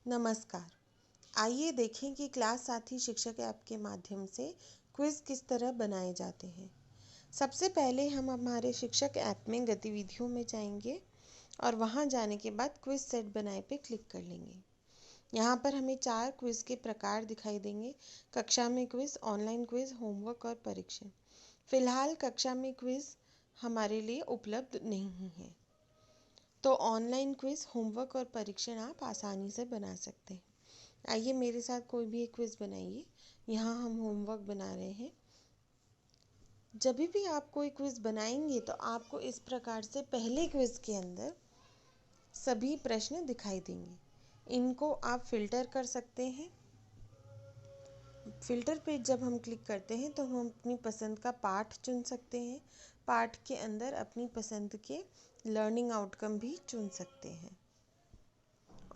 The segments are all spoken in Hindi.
नमस्कार। आइए देखें कि क्लास साथी शिक्षक ऐप के माध्यम से क्विज़ किस तरह बनाए जाते हैं। सबसे पहले हम हमारे शिक्षक ऐप में गतिविधियों में जाएंगे और वहां जाने के बाद क्विज़ सेट बनाए पे क्लिक कर लेंगे। यहाँ पर हमें 4 क्विज़ के प्रकार दिखाई देंगे: कक्षा में क्विज़, ऑनलाइन क्विज़, होमवर्क और परीक्षण। फिलहाल कक्षा में क्विज़ हमारे लिए उपलब्ध नहीं है, तो ऑनलाइन क्विज़, होमवर्क और परीक्षण आप आसानी से बना सकते हैं। आइए मेरे साथ कोई भी एक क्विज़ बनाइए। यहाँ हम होमवर्क बना रहे हैं। जब भी आप कोई क्विज़ बनाएंगे तो आपको इस प्रकार से पहले क्विज़ के अंदर सभी प्रश्न दिखाई देंगे। इनको आप फिल्टर कर सकते हैं। फिल्टर पे जब हम क्लिक करते हैं तो हम अपनी पसंद का पाठ चुन सकते हैं। पाठ के अंदर अपनी पसंद के लर्निंग आउटकम भी चुन सकते हैं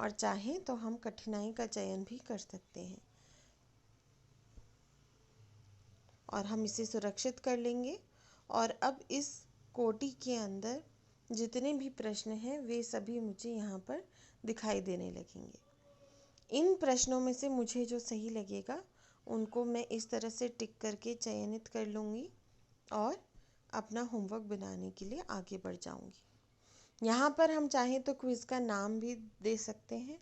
और चाहें तो हम कठिनाई का चयन भी कर सकते हैं और हम इसे सुरक्षित कर लेंगे। और अब इस कोटि के अंदर जितने भी प्रश्न हैं वे सभी मुझे यहाँ पर दिखाई देने लगेंगे। इन प्रश्नों में से मुझे जो सही लगेगा उनको मैं इस तरह से टिक करके चयनित कर लूँगी और अपना होमवर्क बनाने के लिए आगे बढ़ जाऊँगी। यहाँ पर हम चाहें तो क्विज़ का नाम भी दे सकते हैं।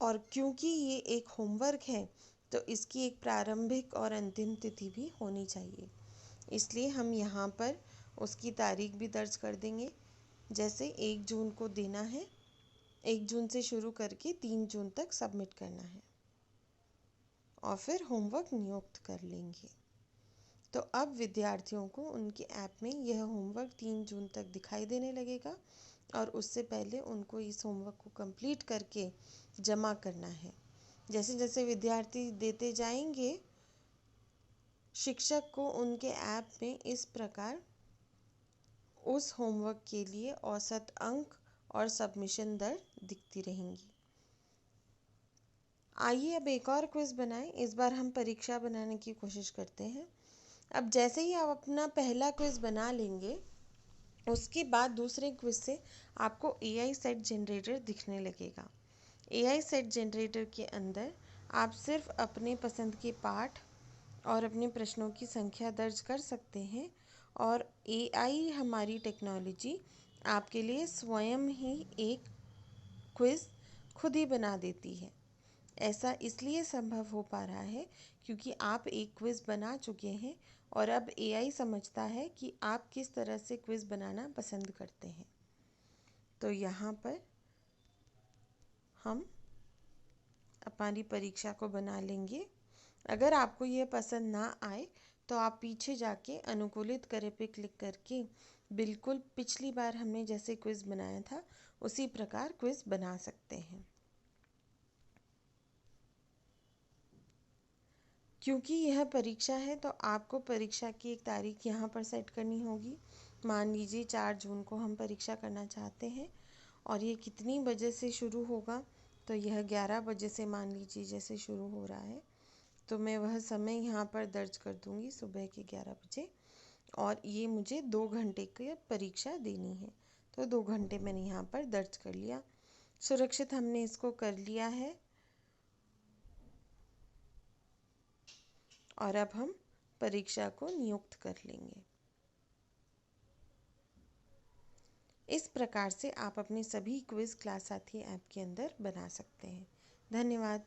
और क्योंकि ये एक होमवर्क है तो इसकी एक प्रारंभिक और अंतिम तिथि भी होनी चाहिए, इसलिए हम यहाँ पर उसकी तारीख भी दर्ज कर देंगे। जैसे 1 जून को देना है, 1 जून से शुरू करके 3 जून तक सबमिट करना है और फिर होमवर्क नियुक्त कर लेंगे। तो अब विद्यार्थियों को उनके ऐप में यह होमवर्क 3 जून तक दिखाई देने लगेगा और उससे पहले उनको इस होमवर्क को कंप्लीट करके जमा करना है। जैसे जैसे विद्यार्थी देते जाएंगे, शिक्षक को उनके ऐप में इस प्रकार उस होमवर्क के लिए औसत अंक और सबमिशन दर दिखती रहेंगी। आइए अब एक और क्विज़ बनाएं। इस बार हम परीक्षा बनाने की कोशिश करते हैं। अब जैसे ही आप अपना पहला क्विज़ बना लेंगे, उसके बाद दूसरे क्विज़ से आपको एआई सेट जनरेटर दिखने लगेगा। एआई सेट जनरेटर के अंदर आप सिर्फ अपने पसंद के पाठ और अपने प्रश्नों की संख्या दर्ज कर सकते हैं और एआई हमारी टेक्नोलॉजी आपके लिए स्वयं ही एक क्विज़ खुद ही बना देती है। ऐसा इसलिए संभव हो पा रहा है क्योंकि आप एक क्विज़ बना चुके हैं और अब एआई समझता है कि आप किस तरह से क्विज़ बनाना पसंद करते हैं। तो यहाँ पर हम हमारी परीक्षा को बना लेंगे। अगर आपको यह पसंद ना आए तो आप पीछे जाके अनुकूलित करें पे क्लिक करके बिल्कुल पिछली बार हमने जैसे क्विज़ बनाया था उसी प्रकार क्विज़ बना सकते हैं। क्योंकि यह परीक्षा है तो आपको परीक्षा की एक तारीख यहाँ पर सेट करनी होगी। मान लीजिए 4 जून को हम परीक्षा करना चाहते हैं और ये कितनी बजे से शुरू होगा, तो यह 11 बजे से मान लीजिए जैसे शुरू हो रहा है, तो मैं वह समय यहाँ पर दर्ज कर दूँगी सुबह के 11 बजे और ये मुझे 2 घंटे की परीक्षा देनी है। तो 2 घंटे मैंने यहाँ पर दर्ज कर लिया। सुरक्षित हमने इसको कर लिया है और अब हम परीक्षा को नियुक्त कर लेंगे। इस प्रकार से आप अपने सभी क्विज़ क्लास साथी ऐप के अंदर बना सकते हैं। धन्यवाद।